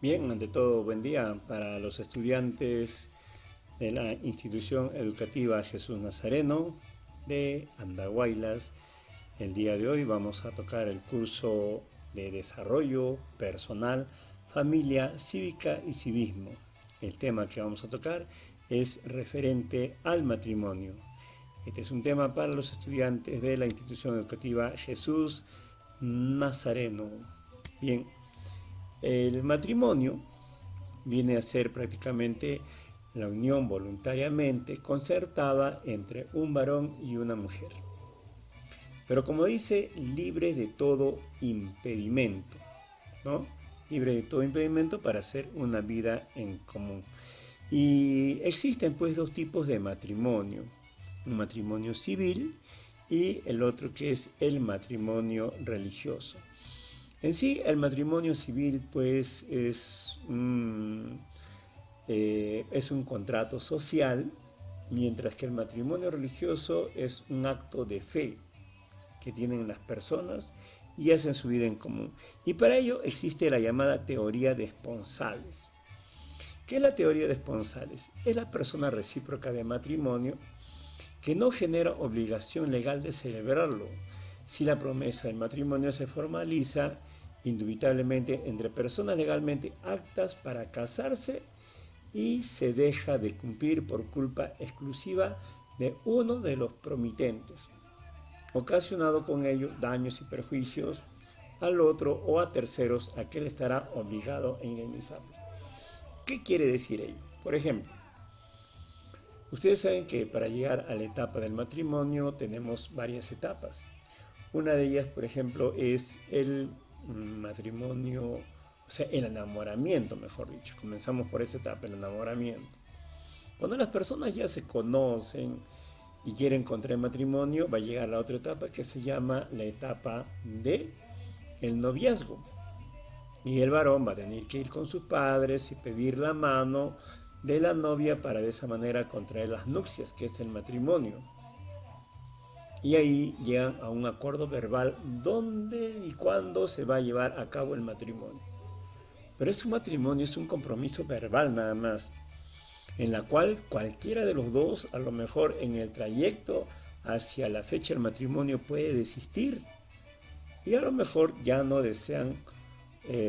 Bien, ante todo, buen día para los estudiantes de la institución educativa Jesús Nazareno de Andahuaylas. El día de hoy vamos a tocar el curso de desarrollo personal, familia, cívica y civismo. El tema que vamos a tocar es referente al matrimonio. Este es un tema para los estudiantes de la institución educativa Jesús Nazareno. Bien, el matrimonio viene a ser prácticamente la unión voluntariamente concertada entre un varón y una mujer. Pero como dice, libre de todo impedimento, ¿no? Libre de todo impedimento para hacer una vida en común. Y existen pues dos tipos de matrimonio, un matrimonio civil y el otro que es el matrimonio religioso. En sí, el matrimonio civil pues es un contrato social, mientras que el matrimonio religioso es un acto de fe que tienen las personas y hacen su vida en común. Y para ello existe la llamada teoría de esponsales. ¿Qué es la teoría de esponsales? Es la persona recíproca de matrimonio que no genera obligación legal de celebrarlo, si la promesa del matrimonio se formaliza indubitablemente entre personas legalmente aptas para casarse y se deja de cumplir por culpa exclusiva de uno de los promitentes, ocasionado con ello daños y perjuicios al otro o a terceros a que él estará obligado a indemnizarlos. ¿Qué quiere decir ello? Por ejemplo, ustedes saben que para llegar a la etapa del matrimonio tenemos varias etapas. Una de ellas, por ejemplo, es el matrimonio, o sea, el enamoramiento, mejor dicho. Comenzamos por esa etapa, el enamoramiento. Cuando las personas ya se conocen y quieren contraer matrimonio, va a llegar la otra etapa que se llama la etapa de el noviazgo. Y el varón va a tener que ir con sus padres y pedir la mano de la novia para de esa manera contraer las nupcias, que es el matrimonio. Y ahí llegan a un acuerdo verbal dónde y cuándo se va a llevar a cabo el matrimonio. Pero es un matrimonio, es un compromiso verbal nada más, en la cual cualquiera de los dos, a lo mejor en el trayecto hacia la fecha del matrimonio, puede desistir. Y a lo mejor ya no desean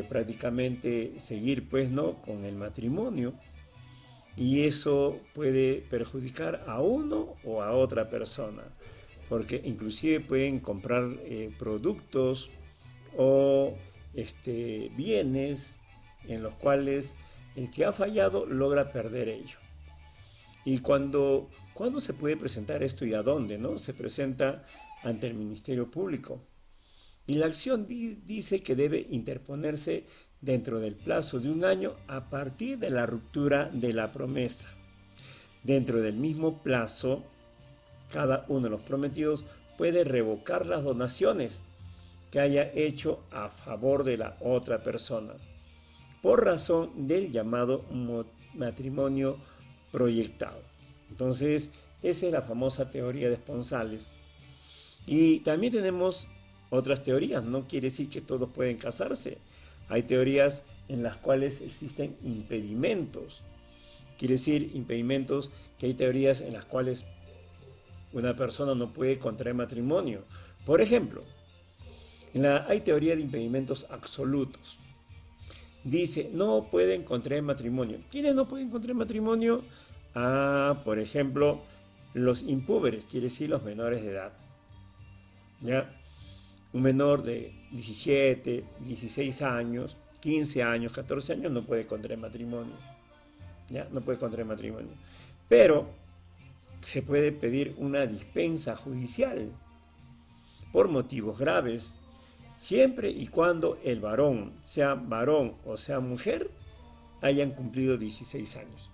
prácticamente seguir pues no con el matrimonio. Y eso puede perjudicar a uno o a otra persona, porque inclusive pueden comprar productos o bienes en los cuales el que ha fallado logra perder ello. ¿Y cuándo se puede presentar esto y a dónde? ¿No? Se presenta ante el Ministerio Público. Y la acción dice que debe interponerse dentro del plazo de un año a partir de la ruptura de la promesa. Dentro del mismo plazo, cada uno de los prometidos puede revocar las donaciones que haya hecho a favor de la otra persona, por razón del llamado matrimonio proyectado. Entonces, esa es la famosa teoría de esponsales. Y también tenemos otras teorías, no quiere decir que todos pueden casarse. Hay teorías en las cuales existen impedimentos. Quiere decir impedimentos que hay teorías en las cuales una persona no puede contraer matrimonio. Por ejemplo, hay teoría de impedimentos absolutos. Dice, no pueden contraer matrimonio. ¿Quiénes no pueden contraer matrimonio? Por ejemplo, los impúberes, quiere decir los menores de edad. ¿Ya? Un menor de 17, 16 años, 15 años, 14 años no puede contraer matrimonio. ¿Ya? No puede contraer matrimonio. Pero se puede pedir una dispensa judicial por motivos graves, siempre y cuando el varón o sea mujer, hayan cumplido 16 años.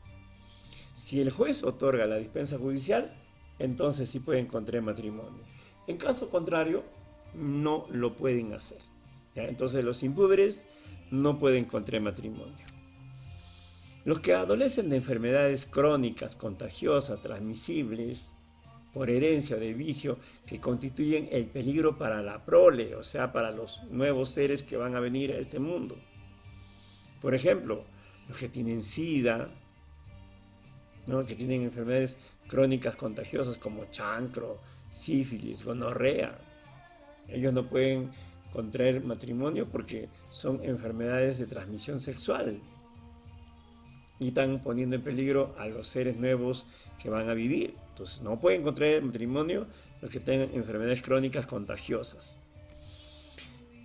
Si el juez otorga la dispensa judicial, entonces sí pueden contraer matrimonio. En caso contrario, no lo pueden hacer. ¿Ya? Entonces los impúberes no pueden contraer matrimonio. Los que adolecen de enfermedades crónicas, contagiosas, transmisibles, por herencia o de vicio, que constituyen el peligro para la prole, o sea, para los nuevos seres que van a venir a este mundo. Por ejemplo, los que tienen SIDA, ¿no? Que tienen enfermedades crónicas contagiosas como chancro, sífilis, gonorrea. Ellos no pueden contraer matrimonio porque son enfermedades de transmisión sexual y están poniendo en peligro a los seres nuevos que van a vivir. Entonces no pueden contraer matrimonio los que tengan enfermedades crónicas contagiosas.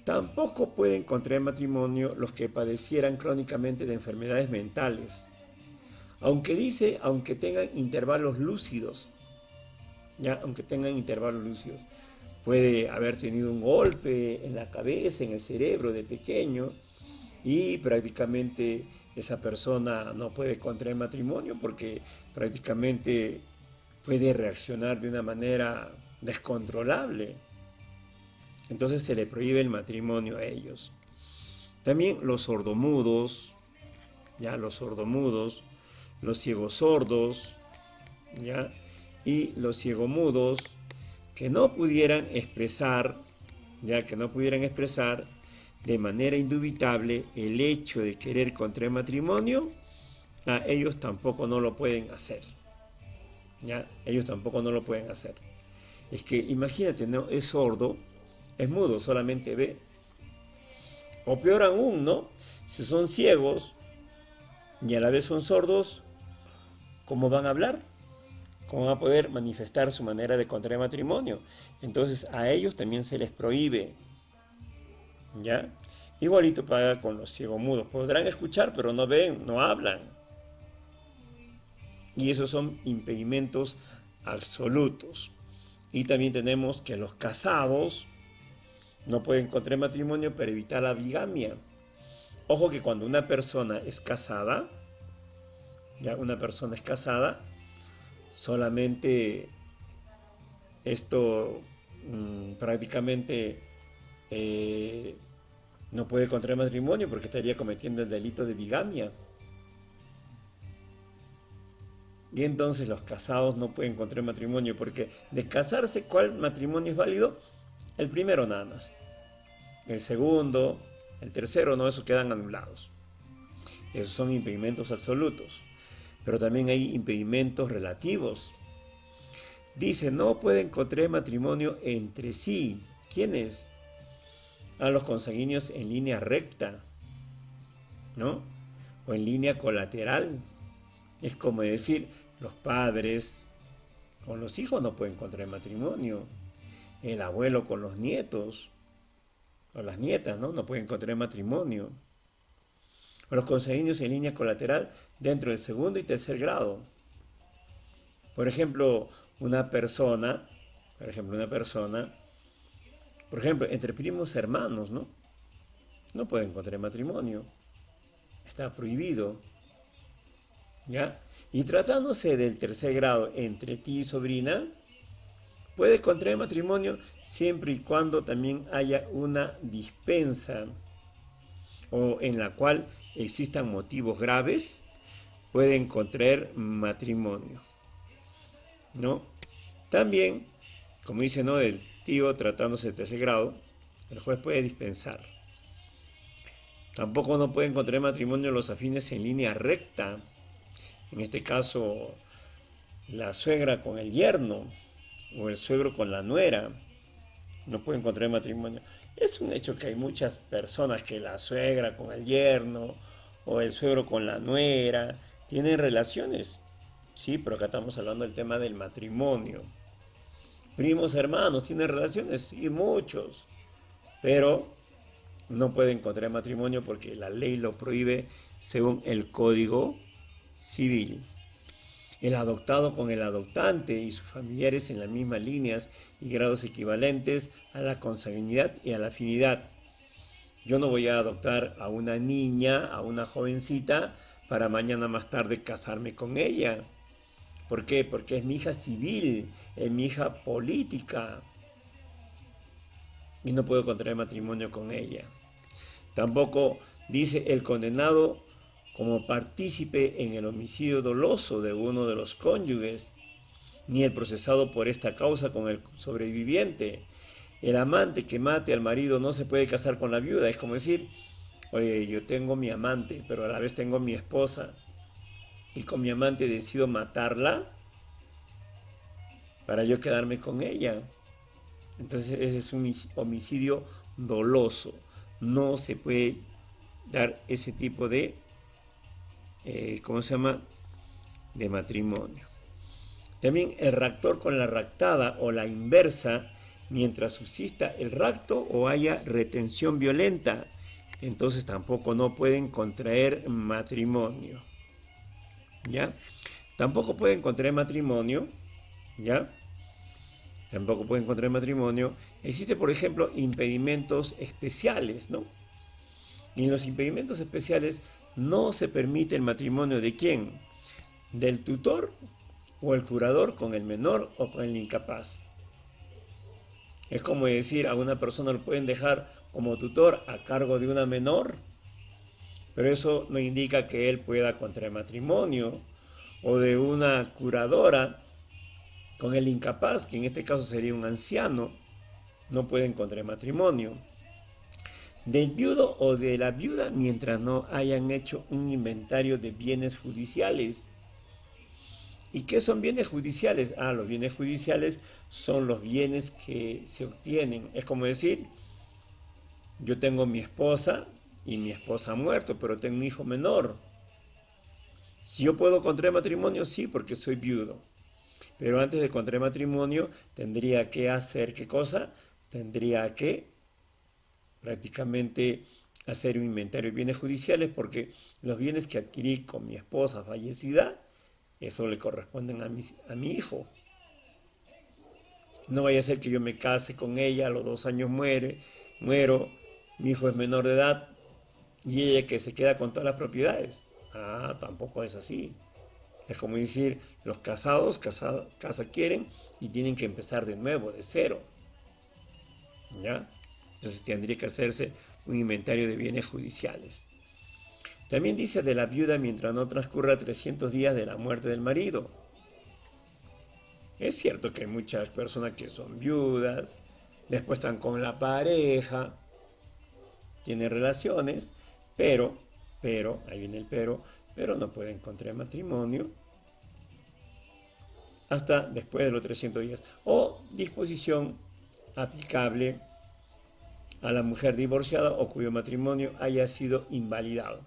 Tampoco pueden contraer matrimonio los que padecieran crónicamente de enfermedades mentales. Aunque tengan intervalos lúcidos, ¿ya? Aunque tengan intervalos lúcidos. Puede haber tenido un golpe en la cabeza, en el cerebro de pequeño, y prácticamente esa persona no puede contraer matrimonio porque prácticamente puede reaccionar de una manera descontrolable. Entonces se le prohíbe el matrimonio a ellos. También los sordomudos, ya los sordomudos, los ciegosordos, ¿ya? Y los ciegomudos que no pudieran expresar, de manera indubitable el hecho de querer contraer matrimonio, a ellos tampoco no lo pueden hacer. ¿Ya? Ellos tampoco no lo pueden hacer. Es que imagínate, ¿no? Es sordo, es mudo, solamente ve. O peor aún, ¿no? Si son ciegos y a la vez son sordos, ¿cómo van a hablar? ¿Cómo van a poder manifestar su manera de contraer matrimonio? Entonces a ellos también se les prohíbe. ¿Ya? Igualito pasa con los ciegomudos. Podrán escuchar, pero no ven, no hablan. Y esos son impedimentos absolutos. Y también tenemos que los casados no pueden contraer matrimonio para evitar la bigamia. Ojo que cuando una persona es casada, solamente esto prácticamente no puede contraer matrimonio porque estaría cometiendo el delito de bigamia. Y entonces los casados no pueden contraer matrimonio porque de casarse, ¿cuál matrimonio es válido? El primero nada más. El segundo, el tercero, no, esos quedan anulados. Esos son impedimentos absolutos. Pero también hay impedimentos relativos. Dice, no pueden contraer matrimonio entre sí. ¿Quiénes? A los consanguíneos en línea recta, ¿no? O en línea colateral. Es como decir, los padres con los hijos no pueden contraer matrimonio. El abuelo con los nietos, o las nietas, ¿no? No pueden contraer matrimonio. O los consanguíneos en línea colateral dentro del segundo y tercer grado. Por ejemplo, una persona, entre primos hermanos, ¿no? No pueden contraer matrimonio. Está prohibido. ¿Ya? Y tratándose del tercer grado entre tía y sobrina, puede contraer matrimonio siempre y cuando también haya una dispensa o en la cual existan motivos graves, pueden contraer matrimonio, ¿no? También, como dice, ¿no? Del tío tratándose de tercer grado, el juez puede dispensar. Tampoco no pueden contraer matrimonio los afines en línea recta. En este caso, la suegra con el yerno o el suegro con la nuera no pueden contraer matrimonio. Es un hecho que hay muchas personas que la suegra con el yerno o el suegro con la nuera tienen relaciones. Sí, pero acá estamos hablando del tema del matrimonio. Primos hermanos tienen relaciones, sí, muchos, pero no pueden contraer matrimonio porque la ley lo prohíbe según el Código Civil. El adoptado con el adoptante y sus familiares en las mismas líneas y grados equivalentes a la consanguinidad y a la afinidad. Yo no voy a adoptar a una niña, a una jovencita, para mañana más tarde casarme con ella. ¿Por qué? Porque es mi hija civil, es mi hija política. Y no puedo contraer matrimonio con ella. Tampoco dice el condenado como partícipe en el homicidio doloso de uno de los cónyuges, ni el procesado por esta causa con el sobreviviente. El amante que mate al marido no se puede casar con la viuda. Es como decir, oye, yo tengo mi amante, pero a la vez tengo mi esposa, y con mi amante decido matarla para yo quedarme con ella. Entonces ese es un homicidio doloso. No se puede dar ese tipo de, ¿cómo se llama?, de matrimonio. También el raptor con la raptada o la inversa, mientras subsista el rapto o haya retención violenta, entonces tampoco no pueden contraer matrimonio. ¿Ya? Tampoco pueden contraer matrimonio, ¿ya? Tampoco pueden contraer matrimonio. Existen, por ejemplo, impedimentos especiales, ¿no? Y en los impedimentos especiales no se permite el matrimonio de quién, del tutor o el curador con el menor o con el incapaz. Es como decir, a una persona lo pueden dejar como tutor a cargo de una menor, pero eso no indica que él pueda contraer matrimonio, o de una curadora con el incapaz, que en este caso sería un anciano, no pueden contraer matrimonio. Del viudo o de la viuda mientras no hayan hecho un inventario de bienes judiciales. ¿Y qué son bienes judiciales? Los bienes judiciales son los bienes que se obtienen. Es como decir, yo tengo mi esposa y mi esposa ha muerto, pero tengo un hijo menor. Si yo puedo contraer matrimonio, sí, porque soy viudo. Pero antes de contraer matrimonio, tendría que hacer ¿qué cosa? Tendría que prácticamente hacer un inventario de bienes judiciales, porque los bienes que adquirí con mi esposa fallecida, eso le corresponden a mi hijo. No vaya a ser que yo me case con ella, a los 2 años muero, mi hijo es menor de edad y ella que se queda con todas las propiedades. Tampoco es así. Es como decir, los casados, casa quieren y tienen que empezar de nuevo, de cero. ¿Ya? Entonces tendría que hacerse un inventario de bienes judiciales. También dice de la viuda mientras no transcurra 300 días de la muerte del marido. Es cierto que hay muchas personas que son viudas, después están con la pareja, tienen relaciones, pero, ahí viene el pero no pueden contraer matrimonio hasta después de los 300 días. O disposición aplicable a la mujer divorciada o cuyo matrimonio haya sido invalidado,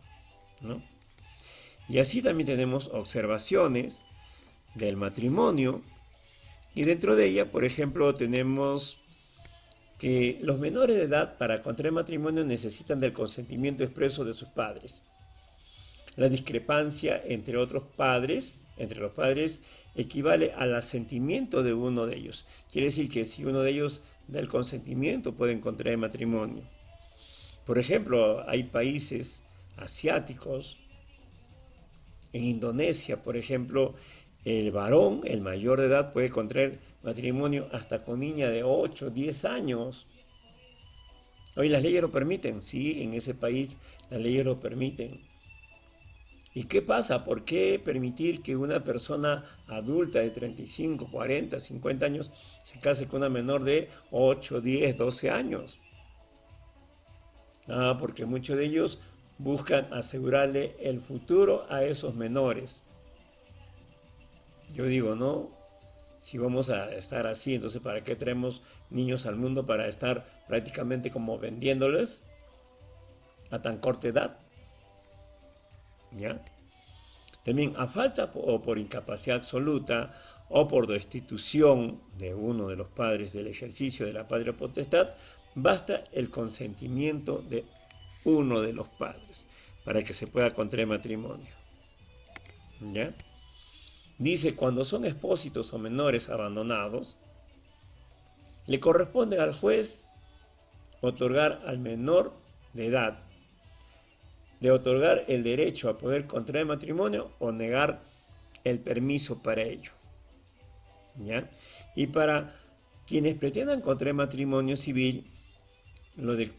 ¿no? Y así también tenemos observaciones del matrimonio, y dentro de ella, por ejemplo, tenemos que los menores de edad para contraer matrimonio necesitan del consentimiento expreso de sus padres. La discrepancia entre los padres, equivale al asentimiento de uno de ellos. Quiere decir que si uno de ellos da el consentimiento, pueden contraer matrimonio. Por ejemplo, hay países asiáticos, en Indonesia, por ejemplo, el varón, el mayor de edad, puede contraer matrimonio hasta con niña de 8, 10 años. Hoy las leyes lo permiten, sí, en ese país las leyes lo permiten. ¿Y qué pasa? ¿Por qué permitir que una persona adulta de 35, 40, 50 años se case con una menor de 8, 10, 12 años? Porque muchos de ellos buscan asegurarle el futuro a esos menores. Yo digo, no, si vamos a estar así, entonces ¿para qué traemos niños al mundo para estar prácticamente como vendiéndoles a tan corta edad? ¿Ya? También a falta o por incapacidad absoluta o por destitución de uno de los padres del ejercicio de la patria potestad, basta el consentimiento de uno de los padres para que se pueda contraer matrimonio. ¿Ya? Dice, cuando son expósitos o menores abandonados, le corresponde al juez otorgar al menor de edad, de otorgar el derecho a poder contraer matrimonio o negar el permiso para ello. ¿Ya? Y para quienes pretendan contraer matrimonio civil,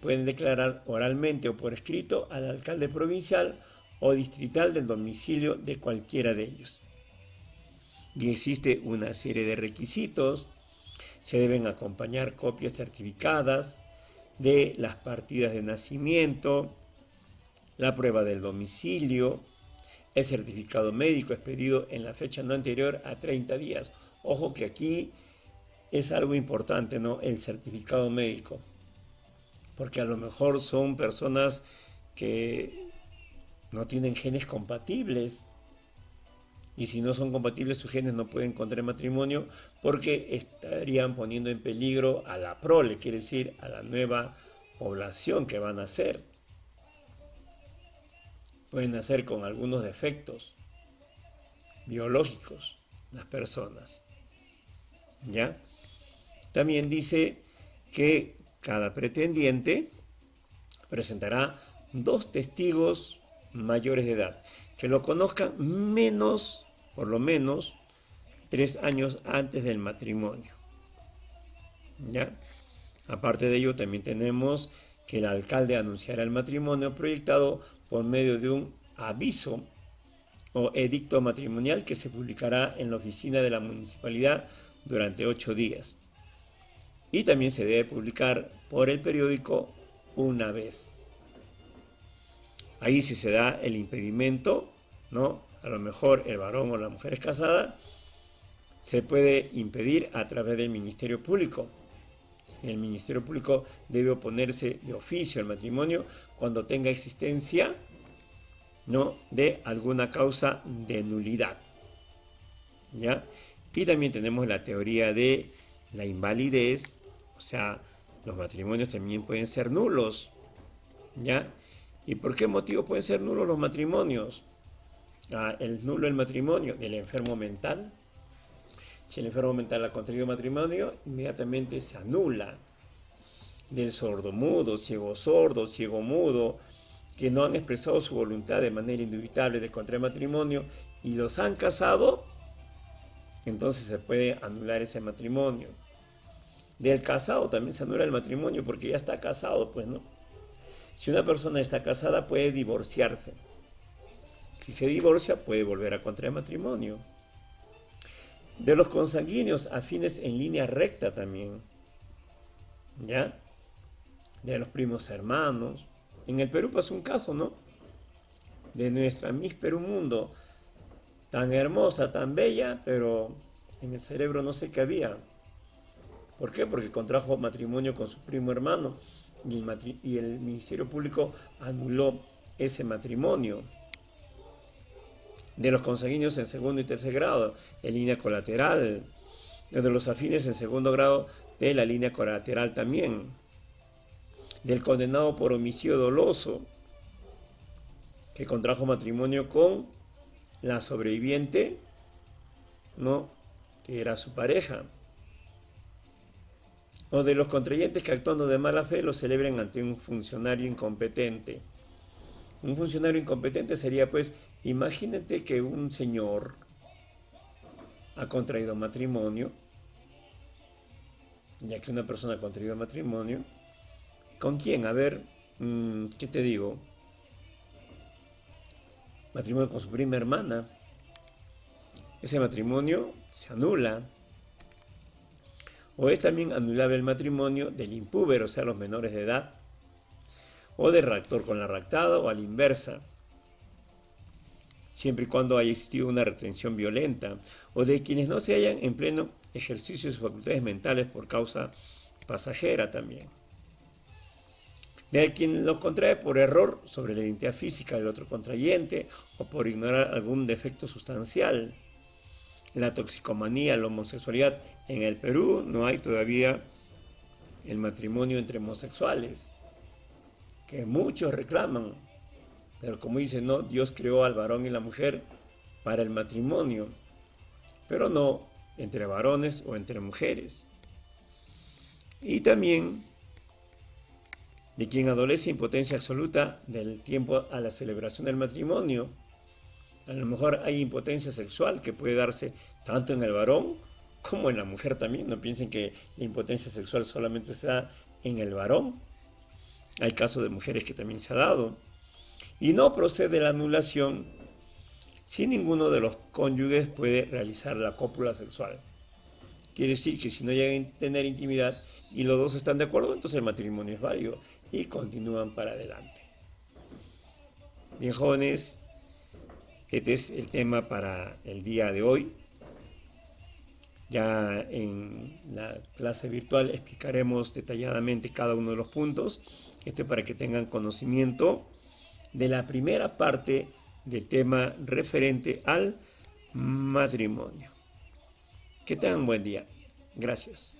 pueden declarar oralmente o por escrito al alcalde provincial o distrital del domicilio de cualquiera de ellos. Y existe una serie de requisitos. Se deben acompañar copias certificadas de las partidas de nacimiento, la prueba del domicilio, el certificado médico expedido en la fecha no anterior a 30 días. Ojo que aquí es algo importante, ¿no? El certificado médico, porque a lo mejor son personas que no tienen genes compatibles, y si no son compatibles sus genes no pueden contraer matrimonio porque estarían poniendo en peligro a la prole, quiere decir a la nueva población que van a nacer. Pueden nacer con algunos defectos biológicos las personas. ¿Ya? También dice que cada pretendiente presentará 2 testigos mayores de edad que lo conozcan por lo menos 3 años antes del matrimonio. ¿Ya? Aparte de ello, también tenemos que el alcalde anunciará el matrimonio proyectado por medio de un aviso o edicto matrimonial que se publicará en la oficina de la municipalidad durante 8 días. Y también se debe publicar por el periódico una vez. Ahí si se da el impedimento, ¿no? A lo mejor el varón o la mujer es casada, se puede impedir a través del Ministerio Público. El Ministerio Público debe oponerse de oficio al matrimonio cuando tenga existencia, ¿no?, de alguna causa de nulidad. ¿Ya? Y también tenemos la teoría de la invalidez, o sea, los matrimonios también pueden ser nulos. ¿Ya? ¿Y por qué motivo pueden ser nulos los matrimonios? El nulo el matrimonio del enfermo mental. Si el enfermo mental ha contraído matrimonio, inmediatamente se anula. Del sordomudo, ciego sordo, ciego mudo, que no han expresado su voluntad de manera indubitable de contraer matrimonio y los han casado, entonces se puede anular ese matrimonio. Del casado también se anula el matrimonio porque ya está casado, pues, ¿no? Si una persona está casada puede divorciarse. Si se divorcia puede volver a contraer matrimonio. De los consanguíneos afines en línea recta también. ¿Ya? De los primos hermanos. En el Perú pasó un caso, ¿no? De nuestra Miss Perú Mundo, tan hermosa, tan bella, pero en el cerebro no sé qué había. ¿Por qué? Porque contrajo matrimonio con su primo hermano y el Ministerio Público anuló ese matrimonio. De los consanguíneos en segundo y tercer grado, en línea colateral. De los afines en segundo grado, de la línea colateral también. Del condenado por homicidio doloso, que contrajo matrimonio con la sobreviviente, ¿no?, que era su pareja. O de los contrayentes que actuando de mala fe lo celebren ante un funcionario incompetente. Un funcionario incompetente sería, pues, imagínate que un señor ha contraído matrimonio, ya que una persona ha contraído matrimonio, ¿con quién? A ver, ¿qué te digo? Matrimonio con su prima hermana. Ese matrimonio se anula. O es también anulable el matrimonio del impúber, o sea, los menores de edad, o del raptor con la raptada, o a la inversa, siempre y cuando haya existido una retención violenta, o de quienes no se hallan en pleno ejercicio de sus facultades mentales por causa pasajera también. De quien lo contrae por error sobre la identidad física del otro contrayente o por ignorar algún defecto sustancial. La toxicomanía, la homosexualidad. En el Perú no hay todavía el matrimonio entre homosexuales, que muchos reclaman, pero como dicen, no, Dios creó al varón y la mujer para el matrimonio, pero no entre varones o entre mujeres. Y también de quien adolece impotencia absoluta del tiempo a la celebración del matrimonio. A lo mejor hay impotencia sexual que puede darse tanto en el varón como en la mujer también. No piensen que la impotencia sexual solamente se da en el varón. Hay casos de mujeres que también se ha dado. Y no procede la anulación si ninguno de los cónyuges puede realizar la cópula sexual. Quiere decir que si no llegan a tener intimidad y los dos están de acuerdo, entonces el matrimonio es válido y continúan para adelante. Bien, jóvenes, este es el tema para el día de hoy. Ya en la clase virtual explicaremos detalladamente cada uno de los puntos. Esto es para que tengan conocimiento de la primera parte del tema referente al matrimonio. Que tengan un buen día. Gracias.